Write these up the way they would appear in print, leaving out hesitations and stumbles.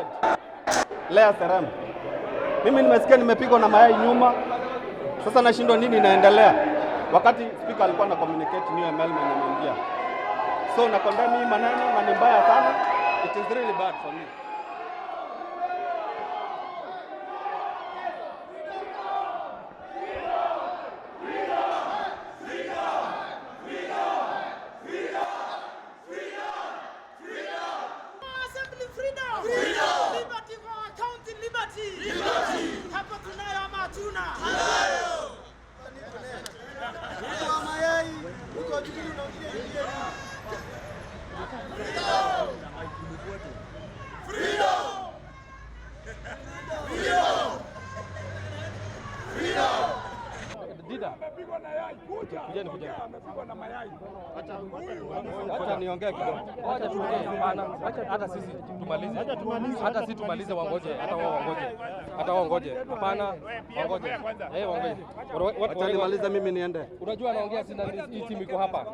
nominated Lea Serem. Mimi nimesikia nimepigwa na mayai nyuma. Sasa nashindwa nini inaendelea. Wakati speaker alikuwa na communicate new ML mwenye ameingia. So na condemn hii maneno na ni mbaya sana. It is really bad for me. Acha niongee kidogo. Acha tuongee. Hata sisi tumalize. Hata sisi tumalize wangoje. Hata wao wangoje. Hata wao wangoje. Hapana, wangoje. Wangoje. Acha nimalize mimi niende. Unajua naongea sina hii timu iko hapa.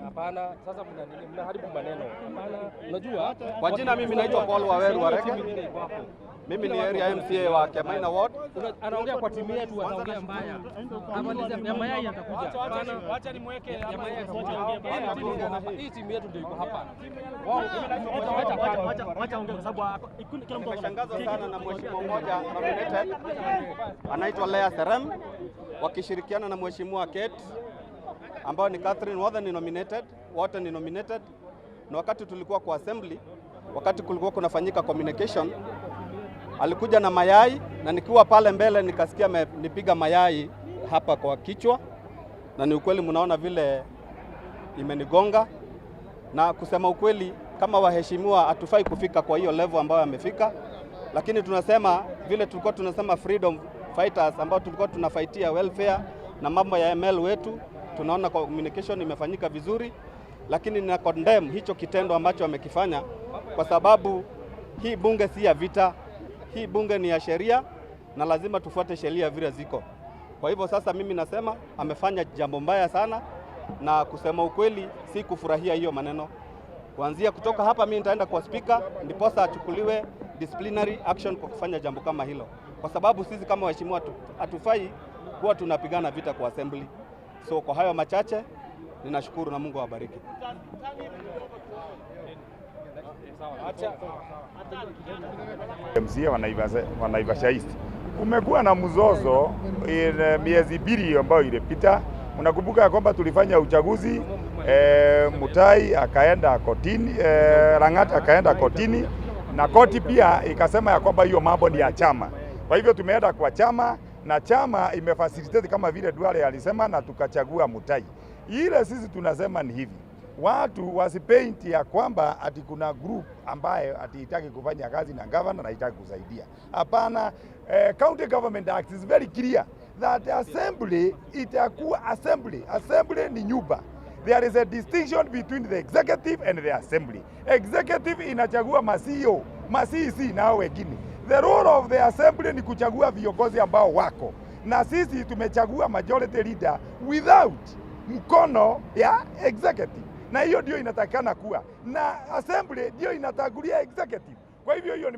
Hapana, sasa mnaharibu maneno. Hapana, unajua kwa jina mimi naitwa Paul Warigi. Mimi ni area MCA wa Kiamaina Ward. Anaongea kwa timu yetu, anaongea mbaya. Amaliza ya mayai atakuja. Hapana, acha nimweke ya mayai atakuja. Hii timu yetu ndio iko hapa. Wao acha ongea kwa sababu kila mtu anashangazwa sana na mheshimiwa mmoja nominated anaitwa Lea Serem wakishirikiana na mheshimiwa Kate ambao ni Catherine, wote ni nominated. Na wakati tulikuwa kwa assembly, wakati kulikuwa kunafanyika communication, alikuja na mayai na nikiwa pale mbele nikasikia nipiga mayai hapa kwa kichwa, na ni ukweli mnaona vile imenigonga. Na kusema ukweli, kama waheshimiwa hatufai kufika kwa hiyo level ambayo amefika, lakini tunasema vile tulikuwa tunasema freedom fighters ambao tulikuwa tunafaitia welfare na mambo ya ML wetu, tunaona communication imefanyika vizuri, lakini nina condemn hicho kitendo ambacho amekifanya, kwa sababu hii bunge si ya vita, hii bunge ni ya sheria na lazima tufuate sheria vile ziko. Kwa hivyo sasa mimi nasema amefanya jambo mbaya sana, na kusema ukweli si kufurahia hiyo maneno. Kuanzia kutoka hapa mimi nitaenda kwa speaker ndiposa achukuliwe disciplinary action kwa kufanya jambo kama hilo, kwa sababu sisi kama waheshimiwa hatufai kuwa tunapigana vita kwa assembly. So kwa hayo machache ninashukuru na Mungu awabariki. MCA Wanaivasha East. Kumekuwa na mzozo miezi mbili ambayo ilipita. Unakumbuka kwamba tulifanya uchaguzi, Mutai akaenda kotini, Langat akaenda kotini, na koti pia ikasema ya kwamba hiyo mambo ni ya chama. Kwa hivyo tumeenda kwa chama na chama imefacilitate kama vile Duale alisema, na tukachagua Mutai. Ile sisi tunasema ni hivi: watu wasipaint ya kwamba ati kuna group ambaye atitaki kufanya kazi na governor na itaki kusaidia. Hapana, County Government Act is very clear that assembly itakuwa assembly. Assembly ni nyumba. There is a distinction between the executive and the assembly. Executive inachagua ma-CEO, ma-CEC na wengine. The role of the assembly ni kuchagua viongozi ambao wako. Na sisi tumechagua majority leader without mkono ya executive. Na hiyo ndio inatakana kuwa. Na assembly ndio inatangulia executive. Kwa hivyo hiyo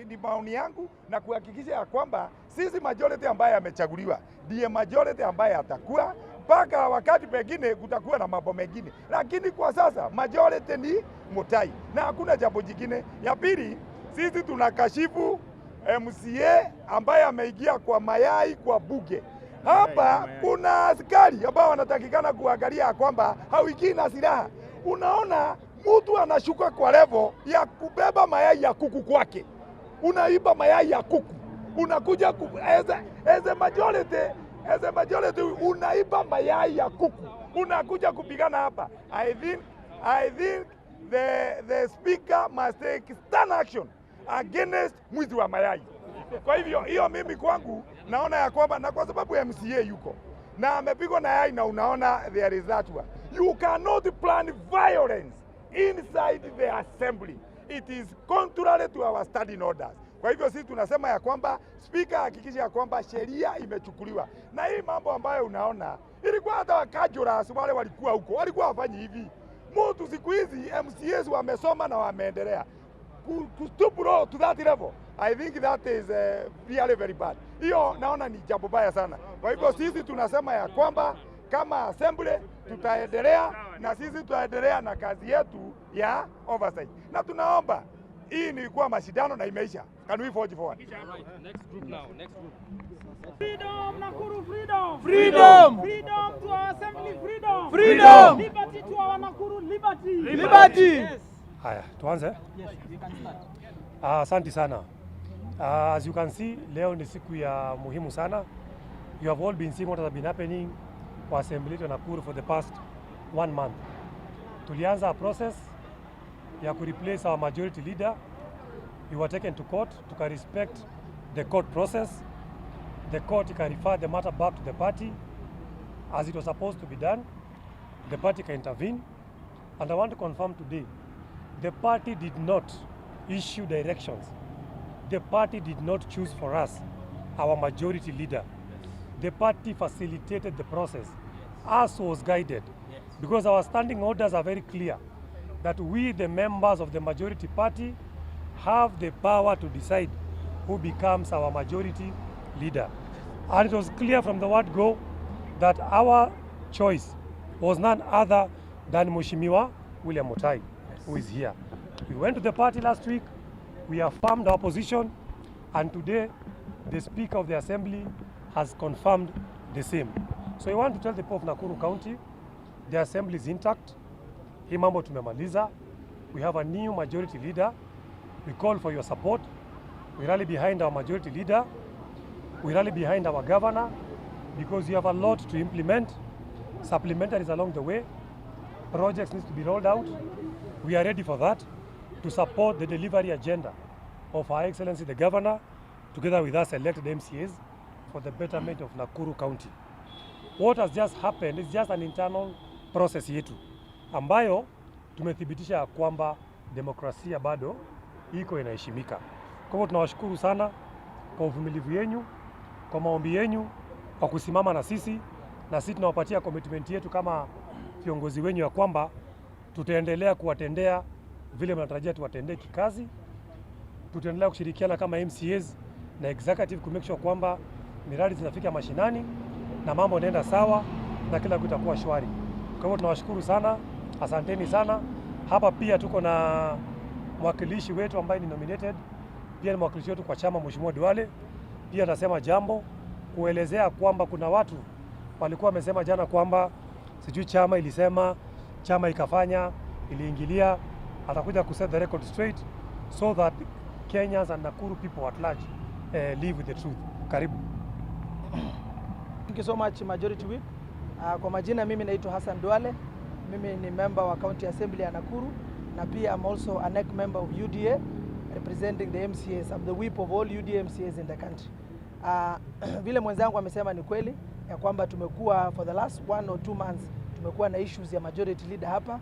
ni maoni yangu, na kuhakikisha ya kwamba sisi majority ambaye amechaguliwa ndiye majority ambaye atakuwa, mpaka wakati pengine kutakuwa na mambo mengine. Lakini kwa sasa majority ni Mutai na hakuna jambo jingine. Ya pili, sisi tunakashifu MCA ambaye ameingia kwa mayai kwa bunge. Hapa kuna askari ambao wanatakikana kuangalia kwamba hawiki na silaha. Unaona mtu anashuka kwa level ya kubeba mayai ya kuku kwake. Unaiba mayai ya kuku. Unakuja as a majority unaiba mayai ya kuku. Unakuja kupigana hapa. I think the speaker must take stern action against mwizi wa mayai. Kwa hivyo hiyo mimi kwangu naona ya kwamba, na kwa sababu MCA yuko na amepigwa na yai, na unaona there is that one. You cannot plan violence inside the assembly. It is contrary to our standing orders. Kwa hivyo sisi tunasema ya kwamba speaker hakikisha ya kwamba sheria imechukuliwa. Na hii mambo ambayo unaona ilikuwa hata wakajuras wale walikuwa huko walikuwa wafanyi hivi. Mtu siku hizi MCAs wamesoma na wameendelea. stoop low to that level. I think that is really very bad. Hiyo naona ni jambo baya sana. Kwa hivyo sisi tunasema ya kwamba kama assembly tutaendelea na sisi tutaendelea na kazi yetu ya oversight. Na tunaomba hii ni kuwa mashindano na imeisha. Can we forge forward? Right. Next group now. Next group. Freedom, Nakuru, freedom! Freedom! Freedom to our assembly, freedom! Freedom! Liberty to our Nakuru, liberty! Liberty! Yes. Haya, tuanze. Yes, we can start. Asante sana. As you can see, leo ni siku ya muhimu sana. You have all been seeing what has been happening kwa assembly to Nakuru for the past 1 month. Tulianza a process ya replace our majority leader. We were taken to court, respect the court process. The court can refer the matter back to the party as it was supposed to be done. The party can intervene. And I want to confirm today, the party did not issue directions. The party did not choose for us our majority leader. The party facilitated the process as was guided, because our standing orders are very clear that we, the members of the majority party, have the power to decide who becomes our majority leader. And it was clear from the word go that our choice was none other than Mheshimiwa William Mutai, who is here. We went to the party last week, we affirmed our position, and today the Speaker of the Assembly has confirmed the same. So I want to tell the people of Nakuru County, the Assembly is intact. Hii mambo tumemaliza. We have a new majority leader. We call for your support. We rally behind our majority leader. We rally behind our governor, because you have a lot to implement. Supplementaries along the way. Projects need to be rolled out. We are ready for that to support the delivery agenda of Her Excellency the Governor, together with us elected MCAs, for the betterment of Nakuru County. What has just happened is just an internal process yetu ambayo tumethibitisha kwamba demokrasia bado iko inaheshimika. Kwa hivyo tunawashukuru sana kwa uvumilivu yenu, kwa maombi yenu, kwa kusimama na sisi tunawapatia commitment yetu kama viongozi wenu ya kwamba tutaendelea kuwatendea vile mnatarajia tuwatendee kikazi. Tutaendelea kushirikiana kama MCAs na executive ku make sure kwamba miradi zinafika mashinani na mambo yanaenda sawa na kila kitu kitakuwa shwari. Kwa hivyo tunawashukuru sana, asanteni sana. Hapa pia tuko na mwakilishi wetu ambaye ni nominated, pia ni mwakilishi wetu kwa chama, Mheshimiwa Duale. Pia atasema jambo kuelezea kwamba kuna watu walikuwa wamesema jana kwamba sijui chama ilisema, chama ikafanya, iliingilia. Atakuja ku set the record straight so that Kenyans and Nakuru people at large live with the truth. Karibu. Thank you so much, Majority Whip. Kwa majina mimi naitwa Hassan Duale. Mimi ni member wa County Assembly ya Nakuru, na pia I'm also a NEC member of UDA representing the MCAs. I'm the whip of all UDA MCAs in the country. Vile mwenzangu amesema ni kweli ya kwamba tumekuwa for the last 1 or 2 months tumekuwa na issues ya majority leader hapa,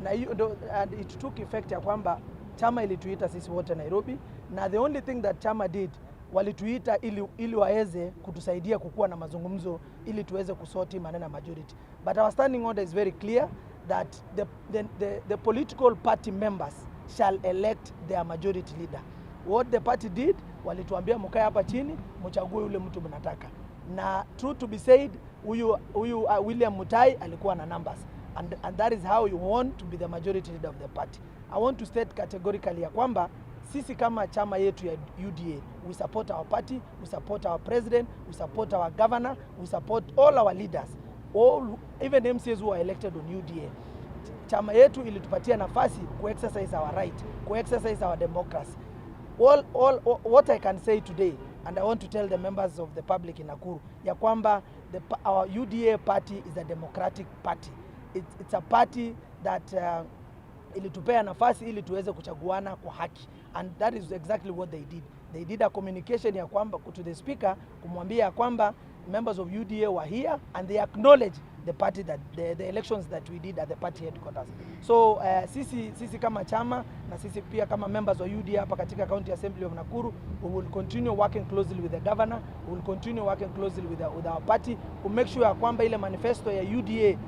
na hiyo and it took effect ya kwamba chama ilituita sisi wote Nairobi, na the only thing that chama did, walituita ili waweze kutusaidia kukuwa na mazungumzo ili tuweze kusoti maneno majority. But our standing order is very clear that the political party members shall elect their majority leader. What the party did, walituambia mkae hapa chini mchague yule mtu mnataka. Na true to be said, huyu William Mutai alikuwa na numbers, and that is how you want to be the majority leader of the party. I want to state categorically ya kwamba sisi kama chama yetu ya UDA, we support our party, we support our president, we support our governor, we support all our leaders, even MCAs who are elected on UDA. Chama yetu ilitupatia nafasi ku-exercise our right, ku-exercise our democracy. What I can say today, and I want to tell the members of the public in Nakuru, ya kwamba our UDA party is a democratic party. It's a party that ilitupea nafasi ili tuweze kuchaguana kwa haki, and that is exactly what they did. They did a communication ya kwamba to the speaker kumwambia ya kwamba members of UDA were here and they acknowledge the party that the elections that we did at the party headquarters. So sisi kama chama na sisi pia kama members of UDA hapa katika County Assembly of Nakuru, we will continue working closely with the governor, we will continue working closely with our party to make sure ya kwamba ile manifesto ya UDA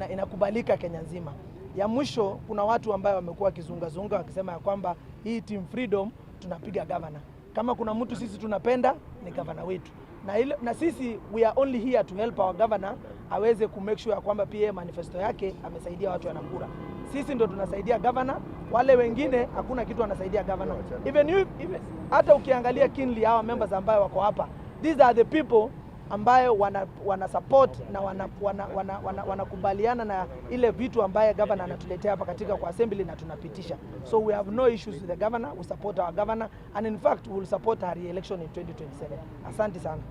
inakubalika Kenya nzima. Ya mwisho, kuna watu ambao wamekuwa kizungazunga wakisema ya kwamba hii team freedom tunapiga governor. Kama kuna mtu sisi tunapenda ni governor wetu. Na sisi we are only here to help our governor aweze ku make sure ya kwamba pia manifesto yake amesaidia watu wa Nakuru. Sisi ndo tunasaidia governor, wale wengine hakuna kitu wanasaidia governor. Even hata ukiangalia keenly hawa members ambao wako hapa, these are the people ambayo wana support na wanakubaliana na ile vitu ambaye governor anatuletea hapa katika kwa assembly na tunapitisha. So we have no issues with the governor, we support our governor and in fact we will support her re-election in 2027. Asante sana.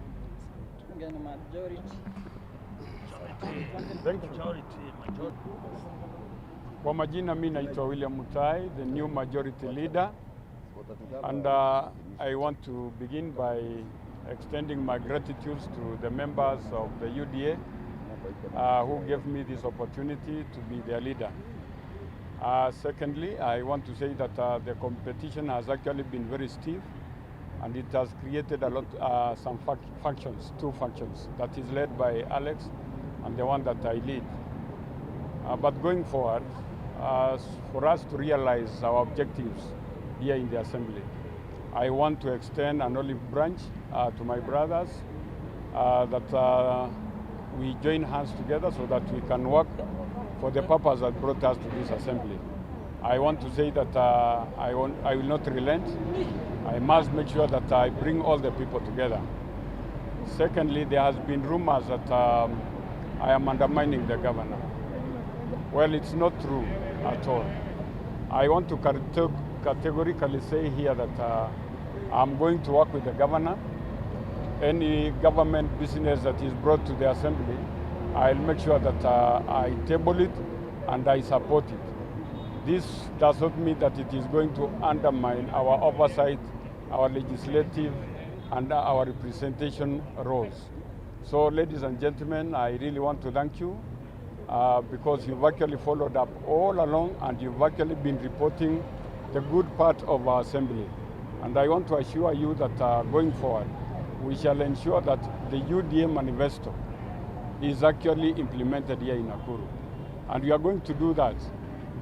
Kwa majina mimi naitwa William Mutai, the new majority leader, and I want to begin by extending my gratitude to the members of the UDA who gave me this opportunity to be their leader. Secondly, I want to say that the competition has actually been very stiff, and it has created a lot, some functions, two functions, that is led by Alex and the one that I lead. But going forward, for us to realize our objectives here in the Assembly, I want to extend an olive branch to my brothers, that we join hands together so that we can work for the purpose that brought us to this Assembly. I want to say that I will not relent. I must make sure that I bring all the people together. Secondly, there has been rumors that I am undermining the governor. Well, it's not true at all. I want to categorically say here that I'm going to work with the governor. Any government business that is brought to the Assembly, I'll make sure that I table it and I support it. This does not mean that it is going to undermine our oversight, our legislative and our representation roles. So, ladies and gentlemen, I really want to thank you because you've actually followed up all along and you've actually been reporting the good part of our Assembly. And I want to assure you that going forward, we shall ensure that the UDA manifesto is actually implemented here in Nakuru. And we are going to do that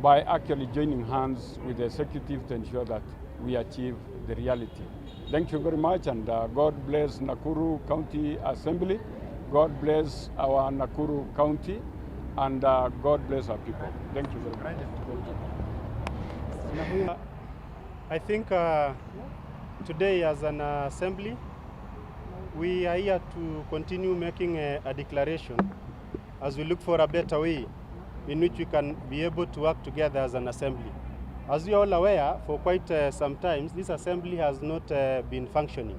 by actually joining hands with the executive to ensure that we achieve the reality. Thank you very much, and God bless Nakuru County Assembly. God bless our Nakuru County, and God bless our people. Thank you very much. I think today as an assembly, we are here to continue making a declaration as we look for a better way in which we can be able to work together as an assembly. As you are all aware, for quite some time, this assembly has not been functioning.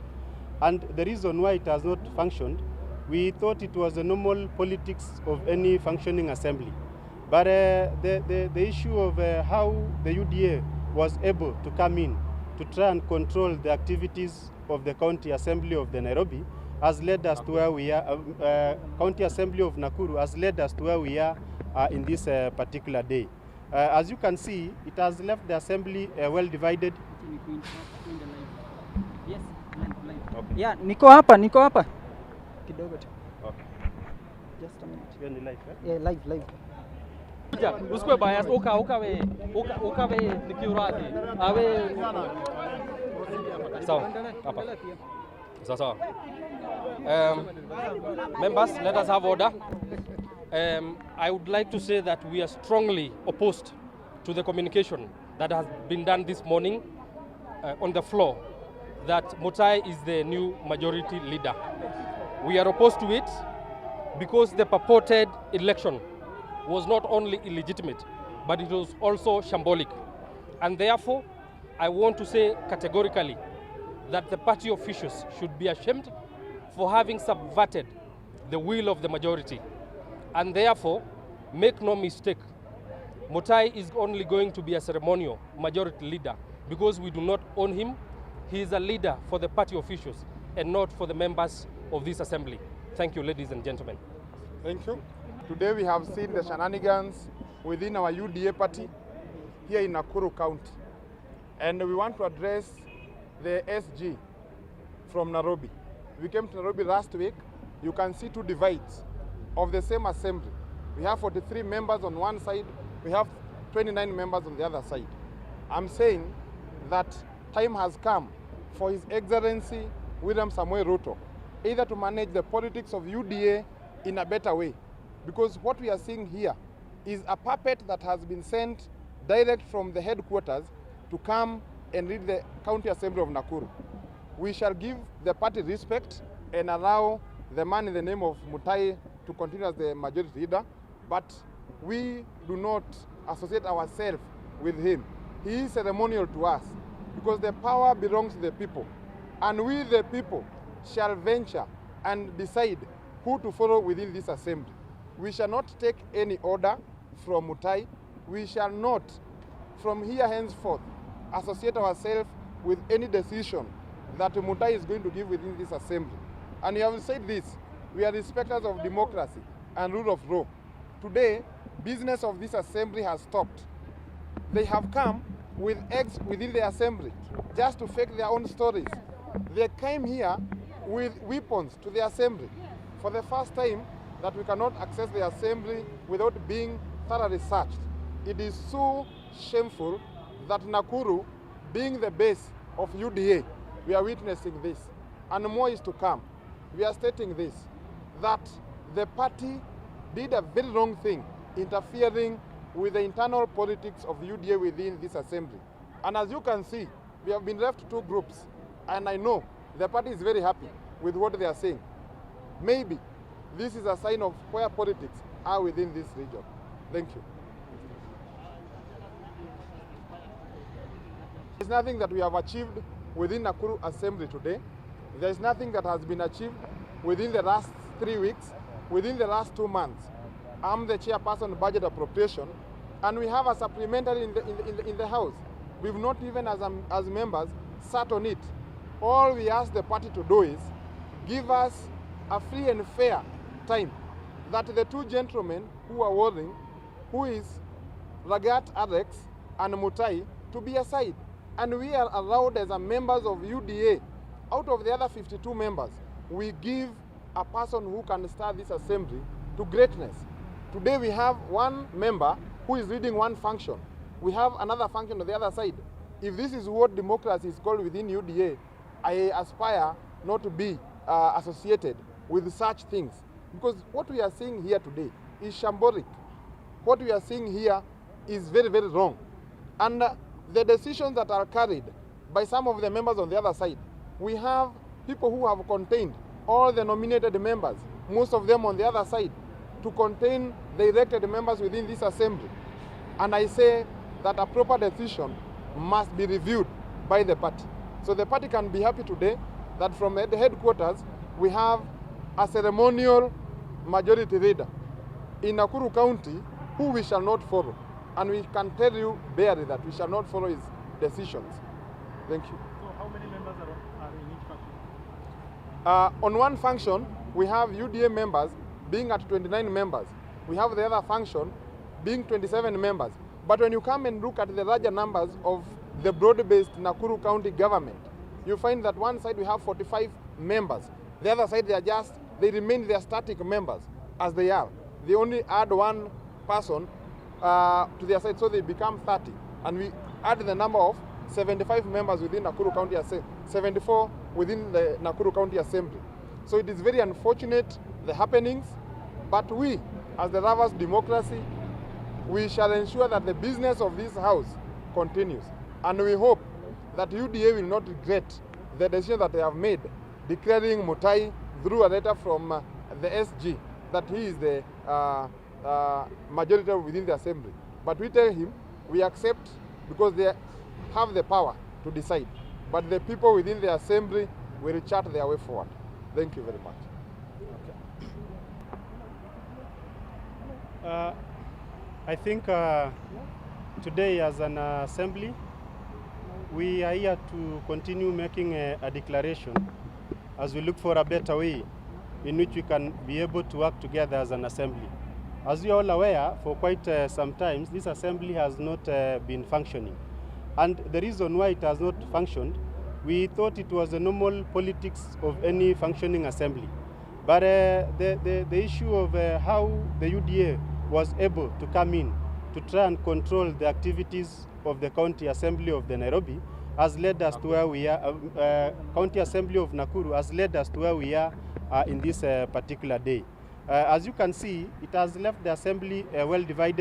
And the reason why it has not functioned, we thought it was the normal politics of any functioning assembly. But the issue of how the UDA was able to come in to try and control the activities of the County Assembly of the Nairobi has led us to where we are, County Assembly of Nakuru has led us to where we are in this particular day. As you can see, it has left the assembly well divided. Yes, live. Okay. Yeah, niko hapa. Kidogo tu. Okay. Just a minute. You're in the live, Yeah, live. Usikwe bias, ukawe nikiurati. Awe sawa hapa. Sawa. Members, let us have order. I would like to say that we are strongly opposed to the communication that has been done this morning on the floor that Mutai is the new majority leader. We are opposed to it because the purported election was not only illegitimate, but it was also shambolic. And therefore, I want to say categorically that the party officials should be ashamed for having subverted the will of the majority. And therefore, make no mistake, Mutai is only going to be a ceremonial majority leader because we do not own him. He is a leader for the party officials and not for the members of this assembly. Thank you, ladies and gentlemen. Thank you. Today we have seen the shenanigans within our UDA party here in Nakuru County. And we want to address the SG from Nairobi. We came to Nairobi last week. You can see two divides of the same assembly. We have 43 members on one side, we have 29 members on the other side. I'm saying that time has come for His Excellency William Samoei Ruto either to manage the politics of UDA in a better way, because what we are seeing here is a puppet that has been sent direct from the headquarters to come and lead the County Assembly of Nakuru. We shall give the party respect and allow the man in the name of Mutai to continue as the majority leader, but we do not associate ourselves with him. He is ceremonial to us because the power belongs to the people, and we the people shall venture and decide who to follow within this assembly. We shall not take any order from Mutai. We shall not, from here henceforth, associate ourselves with any decision that Mutai is going to give within this assembly. And you have said this, we are respecters of democracy and rule of law. Today, business of this assembly has stopped. They have come with eggs within the assembly just to fake their own stories. They came here with weapons to the assembly. For the first time that we cannot access the assembly without being thoroughly searched. It is so shameful that Nakuru, being the base of UDA, we are witnessing this. And more is to come. We are stating this, that the party did a very wrong thing, interfering with the internal politics of UDA within this assembly. And as you can see, we have been left two groups, and I know the party is very happy with what they are saying. Maybe this is a sign of where politics are within this region. Thank you. There's nothing that we have achieved within Nakuru Assembly today. There's nothing that has been achieved within the last 3 weeks, within the last 2 months. I'm the chairperson of budget appropriation, and we have a supplementary in the House. We've not even, as members, sat on it. All we ask the party to do is give us a free and fair time that the two gentlemen who are warring, who is Langat Alex and Mutai, to be aside. And we are allowed as a members of UDA, out of the other 52 members, we give a person who can start this assembly to greatness. Today we have one member who is leading one function. We have another function on the other side. If this is what democracy is called within UDA, I aspire not to be associated with such things. Because what we are seeing here today is shambolic. What we are seeing here is very, very wrong. And the decisions that are carried by some of the members on the other side, we have people who have contained all the nominated members, most of them on the other side, to contain the elected members within this assembly. And I say that a proper decision must be reviewed by the party. So the party can be happy today that from the headquarters, we have a ceremonial majority leader in Nakuru County who we shall not follow. And we can tell you barely that we shall not follow his decisions. Thank you. So how many members are in each faction? On one function, we have UDA members being at 29 members. We have the other function being 27 members. But when you come and look at the larger numbers of the broad-based Nakuru County government, you find that one side we have 45 members. The other side they remain their static members as they are. They only add one person to their side, so they become 30. And we add the number of 75 members within Nakuru County Assembly, 74 within the Nakuru County Assembly. So it is very unfortunate, the happenings, but we, as the lovers of democracy, we shall ensure that the business of this house continues. And we hope that UDA will not regret the decision that they have made, declaring Mutai through a letter from the SG that he is the majority within the assembly. But we tell him we accept because they have the power to decide. But the people within the assembly will chart their way forward. Thank you very much. I think today as an assembly, we are here to continue making a declaration as we look for a better way in which we can be able to work together as an assembly. As you are all aware, for quite some time, this assembly has not been functioning. And the reason why it has not functioned, we thought it was the normal politics of any functioning assembly. But the issue of how the UDA was able to come in to try and control the activities of the County Assembly of the Nairobi has led us to where we are, County Assembly of Nakuru has led us to where we are in this particular day. As you can see, it has left the Assembly well divided.